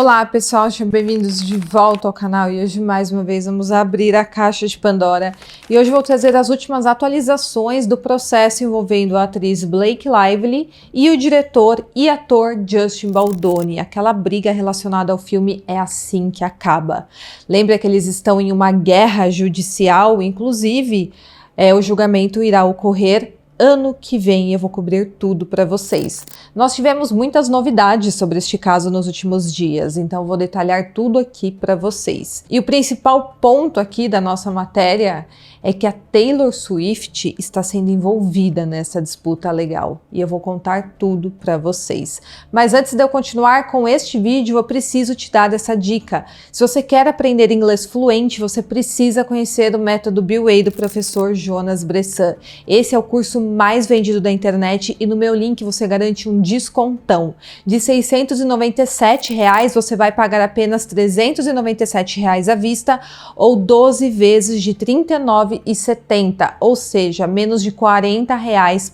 Olá pessoal, sejam bem-vindos de volta ao canal e hoje mais uma vez vamos abrir a caixa de Pandora e hoje vou trazer as últimas atualizações do processo envolvendo a atriz Blake Lively e o diretor e ator Justin Baldoni. Aquela briga relacionada ao filme É Assim que Acaba. Lembra que eles estão em uma guerra judicial, inclusive o julgamento irá ocorrer ano que vem. Eu vou cobrir tudo para vocês. Nós tivemos muitas novidades sobre este caso nos últimos dias, então vou detalhar tudo aqui para vocês. E o principal ponto aqui da nossa matéria é que a Taylor Swift está sendo envolvida nessa disputa legal e eu vou contar tudo para vocês. Mas antes de eu continuar com este vídeo, eu preciso te dar essa dica. Se você quer aprender inglês fluente, você precisa conhecer o método BWay do professor Jonas Bressan. Esse é o curso mais vendido da internet e no meu link você garante um descontão. De R$ 697 você vai pagar apenas R$ 397 à vista ou 12 vezes de R$ 39,70, ou seja, menos de R$ 40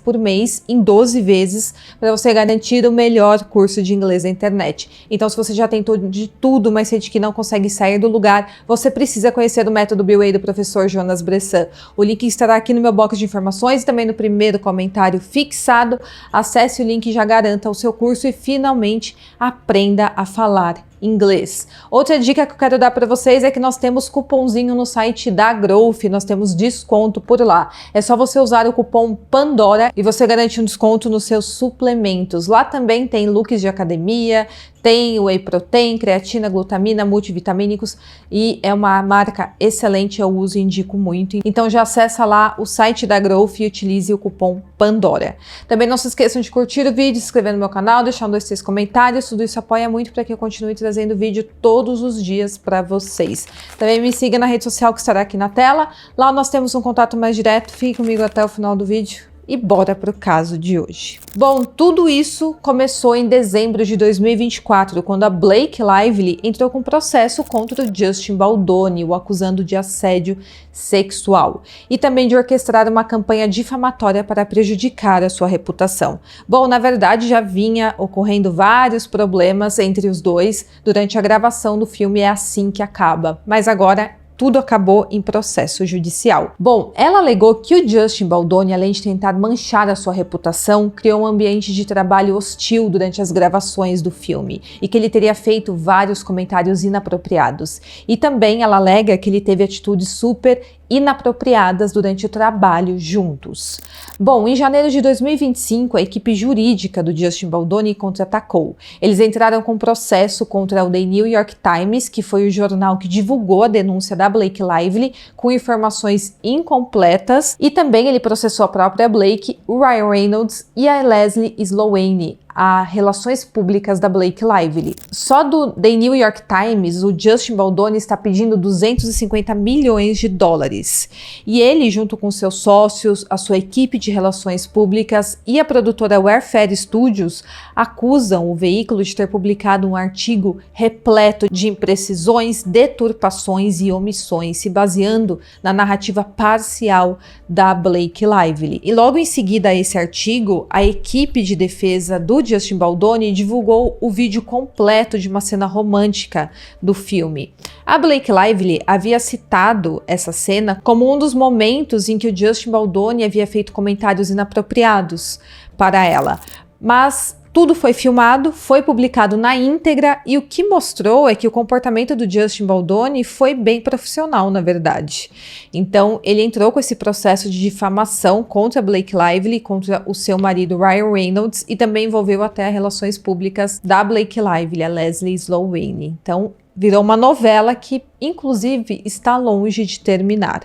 por mês em 12 vezes para você garantir o melhor curso de inglês da internet. Então, se você já tentou de tudo, mas sente que não consegue sair do lugar, você precisa conhecer o método BWay do professor Jonas Bressan. O link estará aqui no meu box de informações e também no primeiro comentário fixado. Acesse o link e já garanta o seu curso e finalmente aprenda a falar inglês. Outra dica que eu quero dar para vocês é que nós temos cupomzinho no site da Growth, nós temos desconto por lá. É só você usar o cupom Pandora e você garante um desconto nos seus suplementos. Lá também tem looks de academia, tem whey protein, creatina, glutamina, multivitamínicos e é uma marca excelente, eu uso e indico muito. Então já acessa lá o site da Growth e utilize o cupom Pandora. Também não se esqueçam de curtir o vídeo, se inscrever no meu canal, deixar 2-3 comentários, tudo isso apoia muito para que eu continue trazendo vídeo todos os dias para vocês. Também me siga na rede social que estará aqui na tela, lá nós temos um contato mais direto, fique comigo até o final do vídeo. E bora para o caso de hoje. Bom, tudo isso começou em dezembro de 2024, quando a Blake Lively entrou com processo contra o Justin Baldoni, o acusando de assédio sexual e também de orquestrar uma campanha difamatória para prejudicar a sua reputação. Bom, na verdade já vinha ocorrendo vários problemas entre os dois durante a gravação do filme É Assim que Acaba, mas agora tudo acabou em processo judicial. Bom, ela alegou que o Justin Baldoni, além de tentar manchar a sua reputação, criou um ambiente de trabalho hostil durante as gravações do filme e que ele teria feito vários comentários inapropriados. E também ela alega que ele teve atitudes super inapropriadas durante o trabalho juntos. Bom, em janeiro de 2025, a equipe jurídica do Justin Baldoni contra-atacou. Eles entraram com processo contra o The New York Times, que foi o jornal que divulgou a denúncia da Blake Lively com informações incompletas, e também ele processou a própria Blake, o Ryan Reynolds e a Leslie Slowene, a relações públicas da Blake Lively. Só do The New York Times, o Justin Baldoni está pedindo 250 milhões de dólares. E ele, junto com seus sócios, a sua equipe de relações públicas e a produtora Warfare Studios, acusam o veículo de ter publicado um artigo repleto de imprecisões, deturpações e omissões, se baseando na narrativa parcial da Blake Lively. E logo em seguida a esse artigo, a equipe de defesa do Justin Baldoni divulgou o vídeo completo de uma cena romântica do filme. A Blake Lively havia citado essa cena como um dos momentos em que o Justin Baldoni havia feito comentários inapropriados para ela, mas tudo foi filmado, foi publicado na íntegra e o que mostrou é que o comportamento do Justin Baldoni foi bem profissional, na verdade. Então, ele entrou com esse processo de difamação contra Blake Lively, contra o seu marido Ryan Reynolds e também envolveu até as relações públicas da Blake Lively, a Leslie Slowene. Então, virou uma novela que, inclusive, está longe de terminar.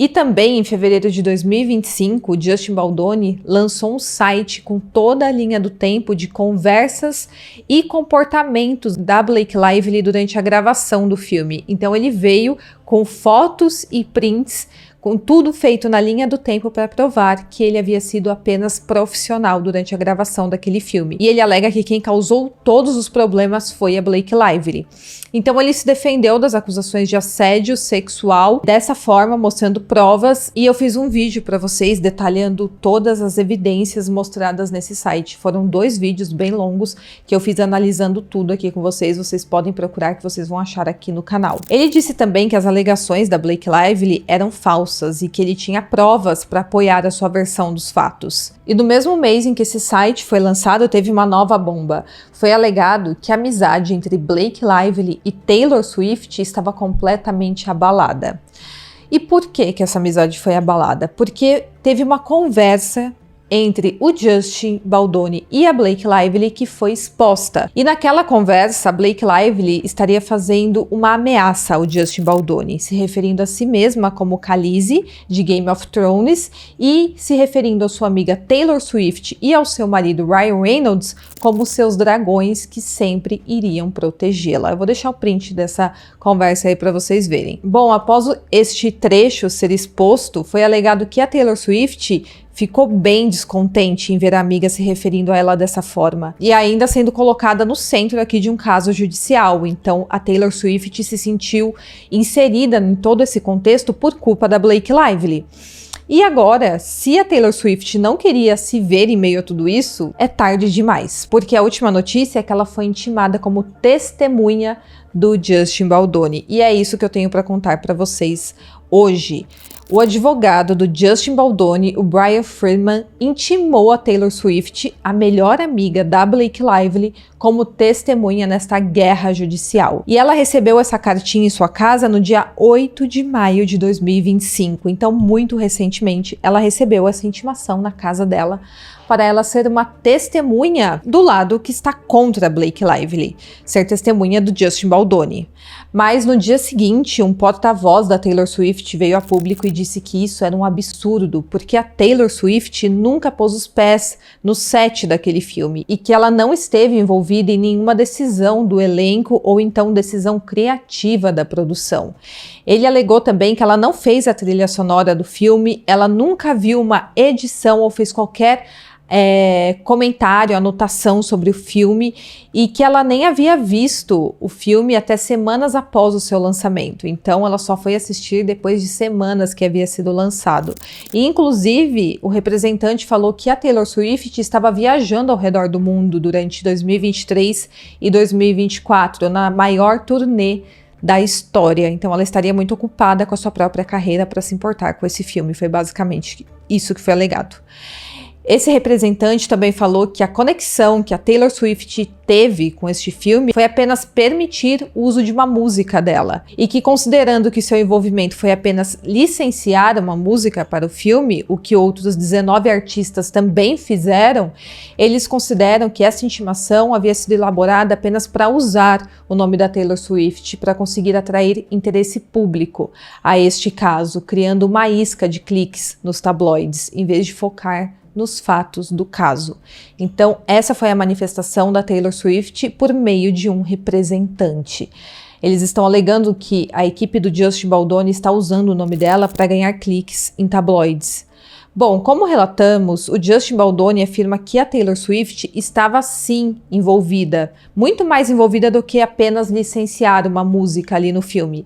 E também, em fevereiro de 2025, o Justin Baldoni lançou um site com toda a linha do tempo de conversas e comportamentos da Blake Lively durante a gravação do filme. Então ele veio com fotos e prints com tudo feito na linha do tempo para provar que ele havia sido apenas profissional durante a gravação daquele filme. E ele alega que quem causou todos os problemas foi a Blake Lively. Então ele se defendeu das acusações de assédio sexual dessa forma, mostrando provas, e eu fiz um vídeo para vocês detalhando todas as evidências mostradas nesse site. Foram 2 vídeos bem longos que eu fiz analisando tudo aqui com vocês podem procurar que vocês vão achar aqui no canal. Ele disse também que as alegações da Blake Lively eram falsas e que ele tinha provas para apoiar a sua versão dos fatos. E no mesmo mês em que esse site foi lançado, teve uma nova bomba. Foi alegado que a amizade entre Blake Lively e Taylor Swift estava completamente abalada. E por que essa amizade foi abalada? Porque teve uma conversa entre o Justin Baldoni e a Blake Lively que foi exposta. E naquela conversa, a Blake Lively estaria fazendo uma ameaça ao Justin Baldoni, se referindo a si mesma como Khaleesi, de Game of Thrones, e se referindo à sua amiga Taylor Swift e ao seu marido Ryan Reynolds como seus dragões que sempre iriam protegê-la. Eu vou deixar o print dessa conversa aí para vocês verem. Bom, após este trecho ser exposto, foi alegado que a Taylor Swift ficou bem descontente em ver a amiga se referindo a ela dessa forma, e ainda sendo colocada no centro aqui de um caso judicial. Então a Taylor Swift se sentiu inserida em todo esse contexto por culpa da Blake Lively. E agora, se a Taylor Swift não queria se ver em meio a tudo isso, é tarde demais, porque a última notícia é que ela foi intimada como testemunha do Justin Baldoni, e é isso que eu tenho para contar para vocês hoje. O advogado do Justin Baldoni, o Brian Friedman, intimou a Taylor Swift, a melhor amiga da Blake Lively, como testemunha nesta guerra judicial. E ela recebeu essa cartinha em sua casa no dia 8 de maio de 2025. Então, muito recentemente, ela recebeu essa intimação na casa dela para ela ser uma testemunha do lado que está contra a Blake Lively, ser testemunha do Justin Baldoni. Mas no dia seguinte, um porta-voz da Taylor Swift veio a público e disse que isso era um absurdo, porque a Taylor Swift nunca pôs os pés no set daquele filme e que ela não esteve envolvida em nenhuma decisão do elenco ou então decisão criativa da produção. Ele alegou também que ela não fez a trilha sonora do filme, ela nunca viu uma edição ou fez qualquer comentário, anotação sobre o filme, e que ela nem havia visto o filme até semanas após o seu lançamento. Então ela só foi assistir depois de semanas que havia sido lançado. E inclusive o representante falou que a Taylor Swift estava viajando ao redor do mundo durante 2023 e 2024, na maior turnê da história. Então ela estaria muito ocupada com a sua própria carreira para se importar com esse filme. Foi basicamente isso que foi alegado. Esse representante também falou que a conexão que a Taylor Swift teve com este filme foi apenas permitir o uso de uma música dela, e que, considerando que seu envolvimento foi apenas licenciar uma música para o filme, o que outros 19 artistas também fizeram, eles consideram que essa intimação havia sido elaborada apenas para usar o nome da Taylor Swift para conseguir atrair interesse público a este caso, criando uma isca de cliques nos tabloides, em vez de focar nos fatos do caso. Então, essa foi a manifestação da Taylor Swift por meio de um representante. Eles estão alegando que a equipe do Justin Baldoni está usando o nome dela para ganhar cliques em tabloides. Bom, como relatamos, o Justin Baldoni afirma que a Taylor Swift estava sim envolvida, muito mais envolvida do que apenas licenciar uma música ali no filme.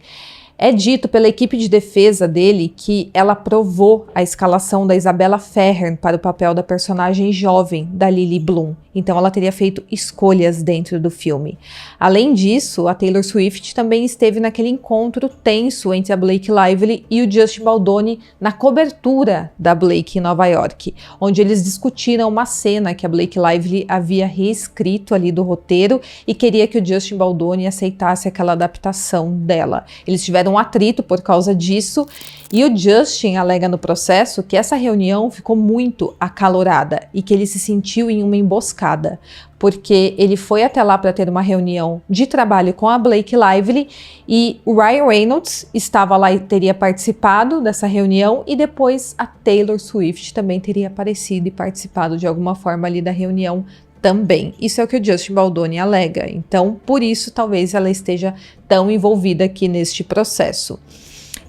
É dito pela equipe de defesa dele que ela aprovou a escalação da Isabella Ferrer para o papel da personagem jovem da Lily Bloom. Então ela teria feito escolhas dentro do filme. Além disso, a Taylor Swift também esteve naquele encontro tenso entre a Blake Lively e o Justin Baldoni na cobertura da Blake em Nova York, onde eles discutiram uma cena que a Blake Lively havia reescrito ali do roteiro e queria que o Justin Baldoni aceitasse aquela adaptação dela. Eles tiveram um atrito por causa disso, e o Justin alega no processo que essa reunião ficou muito acalorada e que ele se sentiu em uma emboscada, porque ele foi até lá para ter uma reunião de trabalho com a Blake Lively e o Ryan Reynolds estava lá e teria participado dessa reunião, e depois a Taylor Swift também teria aparecido e participado de alguma forma ali da reunião também. Isso é o que o Justin Baldoni alega. Então, por isso, talvez ela esteja tão envolvida aqui neste processo.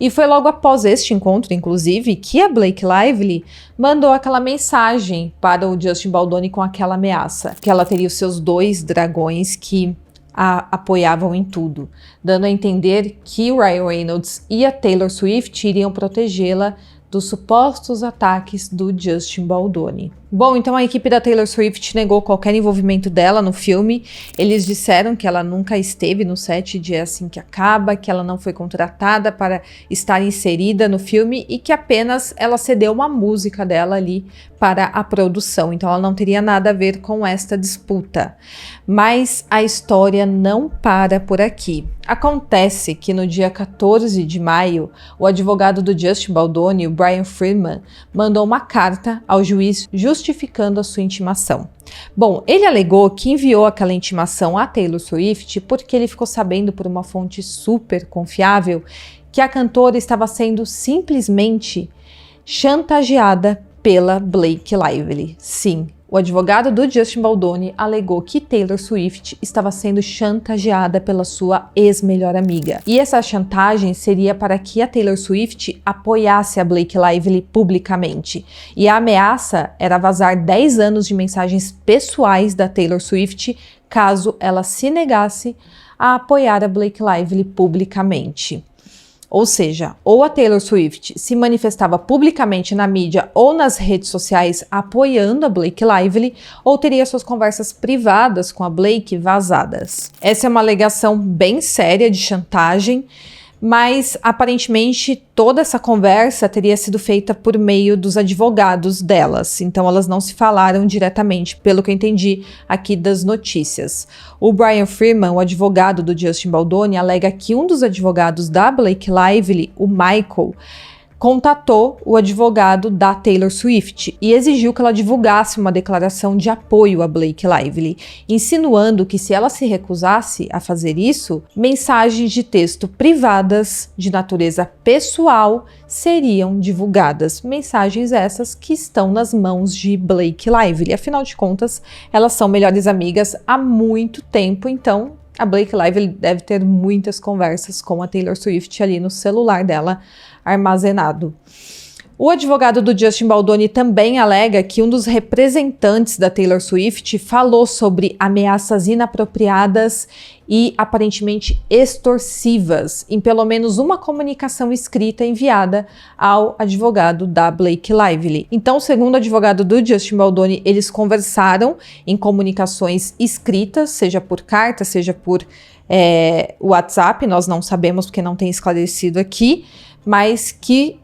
E foi logo após este encontro, inclusive, que a Blake Lively mandou aquela mensagem para o Justin Baldoni com aquela ameaça, que ela teria os seus 2 dragões que a apoiavam em tudo, dando a entender que o Ryan Reynolds e a Taylor Swift iriam protegê-la dos supostos ataques do Justin Baldoni. Bom, então a equipe da Taylor Swift negou qualquer envolvimento dela no filme. Eles disseram que ela nunca esteve no set de É Assim Que Acaba, que ela não foi contratada para estar inserida no filme e que apenas ela cedeu uma música dela ali para a produção. Então ela não teria nada a ver com esta disputa. Mas a história não para por aqui. Acontece que no dia 14 de maio, o advogado do Justin Baldoni, o Brian Freeman, mandou uma carta ao juiz justificando a sua intimação. Bom, ele alegou que enviou aquela intimação a Taylor Swift porque ele ficou sabendo por uma fonte super confiável que a cantora estava sendo simplesmente chantageada pela Blake Lively. Sim, o advogado do Justin Baldoni alegou que Taylor Swift estava sendo chantageada pela sua ex-melhor amiga. E essa chantagem seria para que a Taylor Swift apoiasse a Blake Lively publicamente. E a ameaça era vazar 10 anos de mensagens pessoais da Taylor Swift caso ela se negasse a apoiar a Blake Lively publicamente. Ou seja, ou a Taylor Swift se manifestava publicamente na mídia ou nas redes sociais apoiando a Blake Lively, ou teria suas conversas privadas com a Blake vazadas. Essa é uma alegação bem séria de chantagem, mas aparentemente toda essa conversa teria sido feita por meio dos advogados delas, então elas não se falaram diretamente, pelo que eu entendi aqui das notícias. O Brian Freeman, o advogado do Justin Baldoni, alega que um dos advogados da Blake Lively, o Michael, contatou o advogado da Taylor Swift e exigiu que ela divulgasse uma declaração de apoio a Blake Lively, insinuando que se ela se recusasse a fazer isso, mensagens de texto privadas de natureza pessoal seriam divulgadas. Mensagens essas que estão nas mãos de Blake Lively. Afinal de contas, elas são melhores amigas há muito tempo, então a Blake Lively deve ter muitas conversas com a Taylor Swift ali no celular dela armazenado. O advogado do Justin Baldoni também alega que um dos representantes da Taylor Swift falou sobre ameaças inapropriadas e aparentemente extorsivas em pelo menos uma comunicação escrita enviada ao advogado da Blake Lively. Então, segundo o advogado do Justin Baldoni, eles conversaram em comunicações escritas, seja por carta, seja por WhatsApp, nós não sabemos porque não tem esclarecido aqui, mas que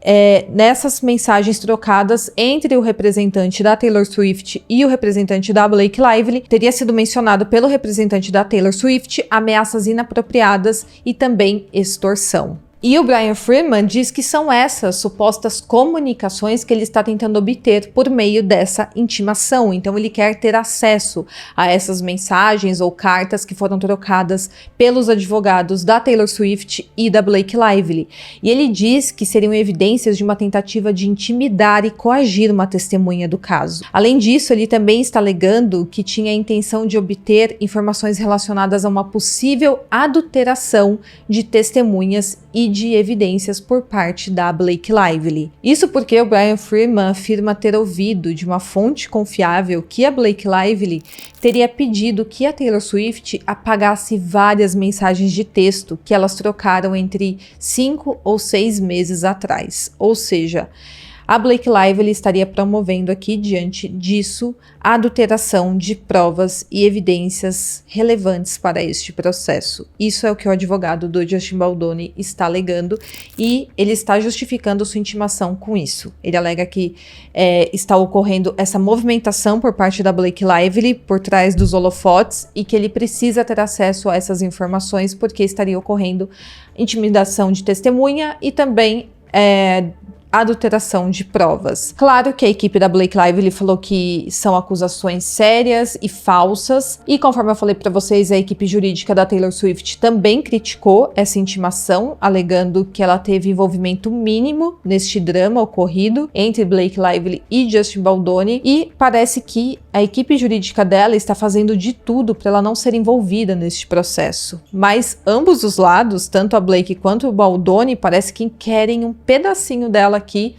nessas mensagens trocadas entre o representante da Taylor Swift e o representante da Blake Lively, teria sido mencionado pelo representante da Taylor Swift ameaças inapropriadas e também extorsão. E o Brian Freeman diz que são essas supostas comunicações que ele está tentando obter por meio dessa intimação. Então ele quer ter acesso a essas mensagens ou cartas que foram trocadas pelos advogados da Taylor Swift e da Blake Lively. E ele diz que seriam evidências de uma tentativa de intimidar e coagir uma testemunha do caso. Além disso, ele também está alegando que tinha a intenção de obter informações relacionadas a uma possível adulteração de testemunhas e de evidências por parte da Blake Lively. Isso porque o Brian Freeman afirma ter ouvido de uma fonte confiável que a Blake Lively teria pedido que a Taylor Swift apagasse várias mensagens de texto que elas trocaram entre 5 ou 6 meses atrás. Ou seja, a Blake Lively estaria promovendo aqui, diante disso, a adulteração de provas e evidências relevantes para este processo. Isso é o que o advogado do Justin Baldoni está alegando e ele está justificando sua intimação com isso. Ele alega que está ocorrendo essa movimentação por parte da Blake Lively por trás dos holofotes e que ele precisa ter acesso a essas informações porque estaria ocorrendo intimidação de testemunha e também adulteração de provas. Claro que a equipe da Blake Lively falou que são acusações sérias e falsas, e conforme eu falei para vocês, a equipe jurídica da Taylor Swift também criticou essa intimação, alegando que ela teve envolvimento mínimo neste drama ocorrido entre Blake Lively e Justin Baldoni, e parece que a equipe jurídica dela está fazendo de tudo para ela não ser envolvida neste processo. Mas ambos os lados, tanto a Blake quanto o Baldoni, parece que querem um pedacinho dela aqui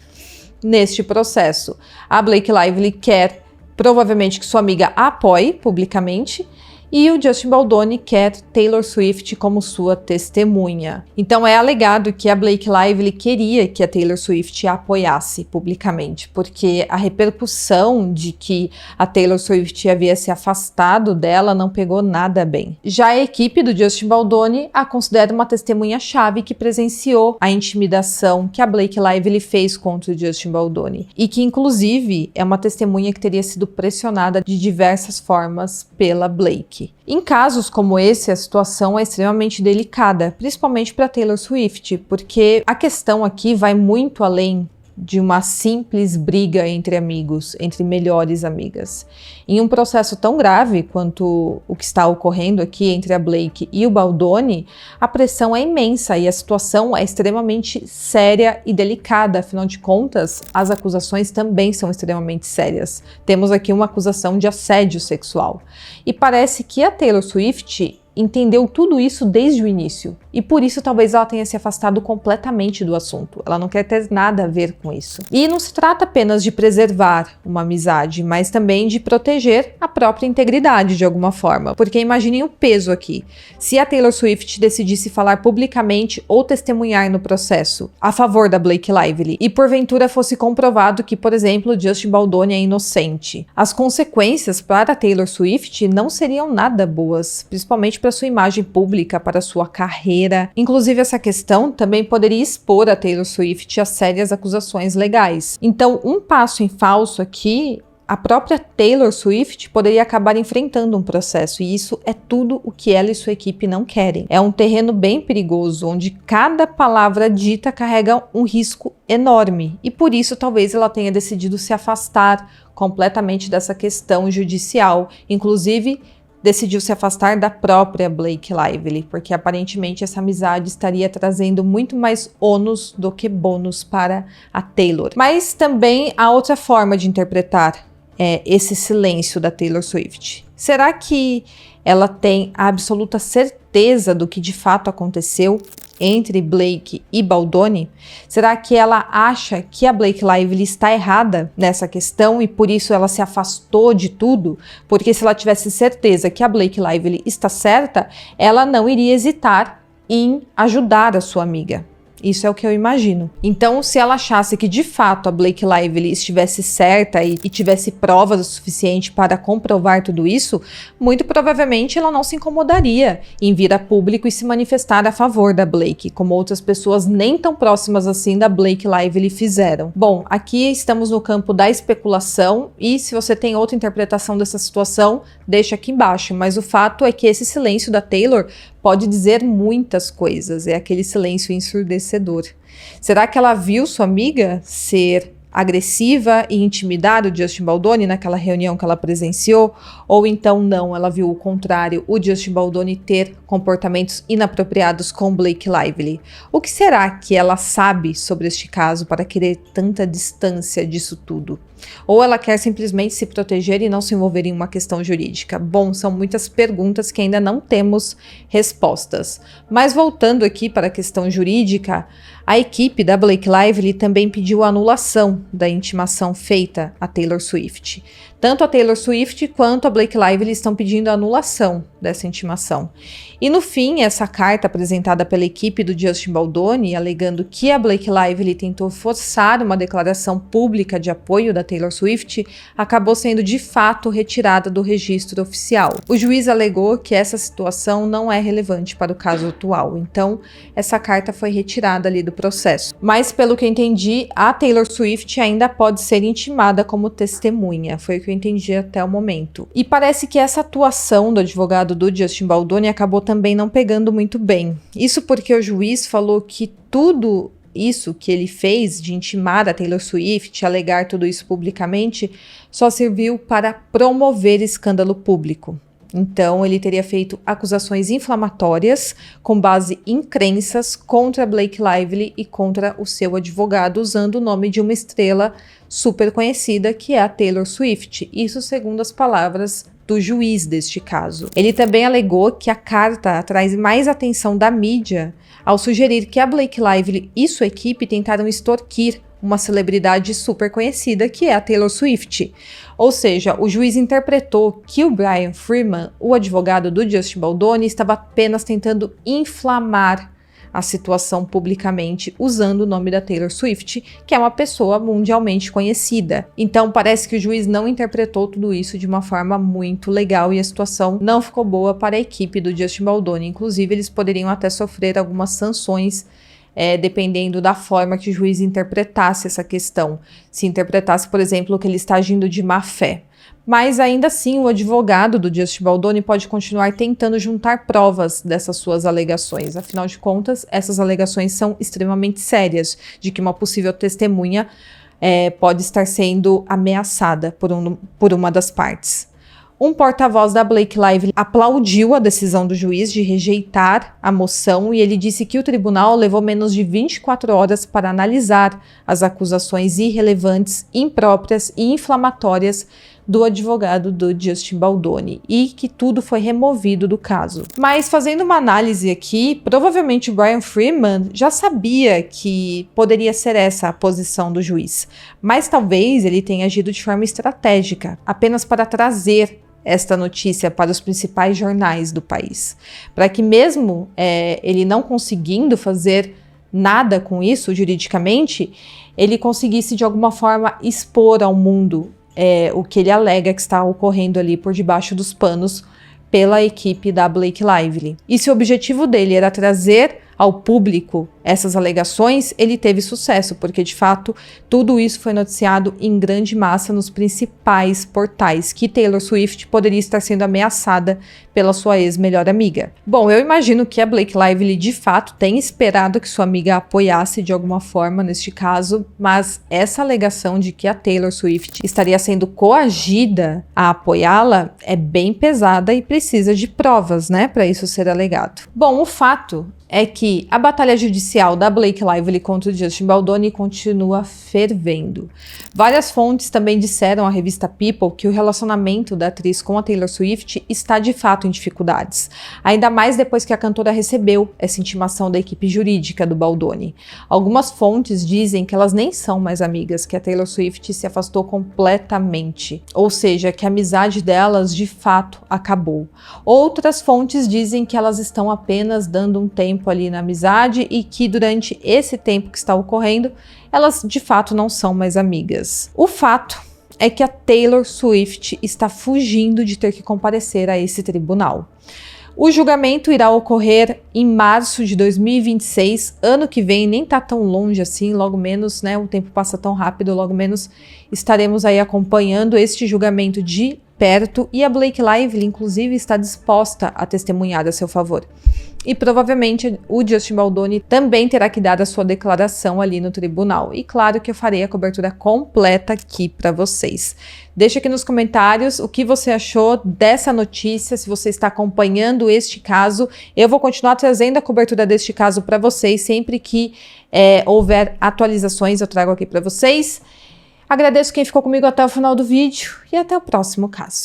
neste processo. A Blake Lively quer provavelmente que sua amiga a apoie publicamente, e o Justin Baldoni quer Taylor Swift como sua testemunha. Então é alegado que a Blake Lively queria que a Taylor Swift a apoiasse publicamente, porque a repercussão de que a Taylor Swift havia se afastado dela não pegou nada bem. Já a equipe do Justin Baldoni a considera uma testemunha-chave que presenciou a intimidação que a Blake Lively fez contra o Justin Baldoni, e que inclusive é uma testemunha que teria sido pressionada de diversas formas pela Blake. Em casos como esse, a situação é extremamente delicada, principalmente para Taylor Swift, porque a questão aqui vai muito além de uma simples briga entre amigos, entre melhores amigas. Em um processo tão grave quanto o que está ocorrendo aqui entre a Blake e o Baldoni, a pressão é imensa e a situação é extremamente séria e delicada. Afinal de contas, as acusações também são extremamente sérias. Temos aqui uma acusação de assédio sexual. E parece que a Taylor Swift entendeu tudo isso desde o início, e por isso talvez ela tenha se afastado completamente do assunto. Ela não quer ter nada a ver com isso. E não se trata apenas de preservar uma amizade, mas também de proteger a própria integridade de alguma forma, porque imaginem o peso aqui. Se a Taylor Swift decidisse falar publicamente ou testemunhar no processo a favor da Blake Lively, e porventura fosse comprovado que, por exemplo, Justin Baldoni é inocente, as consequências para a Taylor Swift não seriam nada boas, principalmente para sua imagem pública, para sua carreira. Inclusive, essa questão também poderia expor a Taylor Swift a sérias acusações legais. Então, um passo em falso aqui, a própria Taylor Swift poderia acabar enfrentando um processo, e isso é tudo o que ela e sua equipe não querem. É um terreno bem perigoso, onde cada palavra dita carrega um risco enorme, e por isso talvez ela tenha decidido se afastar completamente dessa questão judicial, inclusive decidiu se afastar da própria Blake Lively, porque aparentemente essa amizade estaria trazendo muito mais ônus do que bônus para a Taylor. Mas também há outra forma de interpretar esse silêncio da Taylor Swift. Será que ela tem a absoluta certeza do que de fato aconteceu entre Blake e Baldoni? Será que ela acha que a Blake Lively está errada nessa questão e por isso ela se afastou de tudo? Porque se ela tivesse certeza que a Blake Lively está certa, ela não iria hesitar em ajudar a sua amiga. Isso é o que eu imagino. Então, se ela achasse que de fato a Blake Lively estivesse certa e tivesse provas o suficiente para comprovar tudo isso, muito provavelmente ela não se incomodaria em vir a público e se manifestar a favor da Blake, como outras pessoas nem tão próximas assim da Blake Lively fizeram. Bom, aqui estamos no campo da especulação, e se você tem outra interpretação dessa situação, deixa aqui embaixo, mas o fato é que esse silêncio da Taylor pode dizer muitas coisas, é aquele silêncio ensurdecedor. Será que ela viu sua amiga ser agressiva e intimidar o Justin Baldoni naquela reunião que ela presenciou? Ou então não, ela viu o contrário, o Justin Baldoni ter comportamentos inapropriados com Blake Lively? O que será que ela sabe sobre este caso para querer tanta distância disso tudo? Ou ela quer simplesmente se proteger e não se envolver em uma questão jurídica? Bom, são muitas perguntas que ainda não temos respostas. Mas voltando aqui para a questão jurídica, a equipe da Blake Lively também pediu a anulação da intimação feita a Taylor Swift. Tanto a Taylor Swift quanto a Blake Lively estão pedindo a anulação dessa intimação. E no fim, essa carta apresentada pela equipe do Justin Baldoni, alegando que a Blake Lively tentou forçar uma declaração pública de apoio da Taylor Swift, acabou sendo de fato retirada do registro oficial. O juiz alegou que essa situação não é relevante para o caso atual, então essa carta foi retirada ali do processo. Mas pelo que eu entendi, a Taylor Swift ainda pode ser intimada como testemunha, foi o que eu entendi até o momento. E parece que essa atuação do advogado do Justin Baldoni acabou também não pegando muito bem. Isso porque o juiz falou que tudo isso que ele fez de intimar a Taylor Swift, alegar tudo isso publicamente, só serviu para promover escândalo público. Então, ele teria feito acusações inflamatórias com base em crenças contra Blake Lively e contra o seu advogado, usando o nome de uma estrela super conhecida, que é a Taylor Swift. Isso segundo as palavras do juiz deste caso. Ele também alegou que a carta atrai mais atenção da mídia ao sugerir que a Blake Lively e sua equipe tentaram extorquir uma celebridade super conhecida, que é a Taylor Swift. Ou seja, o juiz interpretou que o Brian Freeman, o advogado do Justin Baldoni, estava apenas tentando inflamar a situação publicamente usando o nome da Taylor Swift, que é uma pessoa mundialmente conhecida. Então parece que o juiz não interpretou tudo isso de uma forma muito legal e a situação não ficou boa para a equipe do Justin Baldoni. Inclusive, eles poderiam até sofrer algumas sanções dependendo da forma que o juiz interpretasse essa questão. Se interpretasse, por exemplo, que ele está agindo de má fé. Mas ainda assim, o advogado do Justin Baldoni pode continuar tentando juntar provas dessas suas alegações. Afinal de contas, essas alegações são extremamente sérias, de que uma possível testemunha pode estar sendo ameaçada por uma das partes. Um porta-voz da Blake Lively aplaudiu a decisão do juiz de rejeitar a moção e ele disse que o tribunal levou menos de 24 horas para analisar as acusações irrelevantes, impróprias e inflamatórias do advogado do Justin Baldoni e que tudo foi removido do caso. Mas fazendo uma análise aqui, provavelmente o Brian Freeman já sabia que poderia ser essa a posição do juiz, mas talvez ele tenha agido de forma estratégica, apenas para trazer esta notícia para os principais jornais do país, para que mesmo ele não conseguindo fazer nada com isso juridicamente, ele conseguisse de alguma forma expor ao mundo o que ele alega que está ocorrendo ali por debaixo dos panos pela equipe da Blake Lively. E se o objetivo dele era trazer ao público essas alegações, ele teve sucesso, porque de fato tudo isso foi noticiado em grande massa nos principais portais que Taylor Swift poderia estar sendo ameaçada pela sua ex-melhor amiga. Bom, eu imagino que a Blake Lively de fato tenha esperado que sua amiga a apoiasse de alguma forma neste caso, mas essa alegação de que a Taylor Swift estaria sendo coagida a apoiá-la é bem pesada e precisa de provas, né, para isso ser alegado. Bom, o fato é que a batalha judicial da Blake Lively contra o Justin Baldoni continua fervendo. Várias fontes também disseram à revista People que o relacionamento da atriz com a Taylor Swift está de fato em dificuldades, ainda mais depois que a cantora recebeu essa intimação da equipe jurídica do Baldoni. Algumas fontes dizem que elas nem são mais amigas, que a Taylor Swift se afastou completamente, ou seja, que a amizade delas de fato acabou. Outras fontes dizem que elas estão apenas dando um tempo ali na amizade e que durante esse tempo que está ocorrendo, elas de fato não são mais amigas. O fato é que a Taylor Swift está fugindo de ter que comparecer a esse tribunal. O julgamento irá ocorrer em março de 2026, ano que vem, nem tá tão longe assim, logo menos, né, o tempo passa tão rápido, logo menos estaremos aí acompanhando este julgamento de perto e a Blake Lively, inclusive, está disposta a testemunhar a seu favor. E provavelmente o Justin Baldoni também terá que dar a sua declaração ali no tribunal. E claro que eu farei a cobertura completa aqui para vocês. Deixa aqui nos comentários o que você achou dessa notícia, se você está acompanhando este caso. Eu vou continuar trazendo a cobertura deste caso para vocês. Sempre que houver atualizações, eu trago aqui para vocês. Agradeço quem ficou comigo até o final do vídeo e até o próximo caso.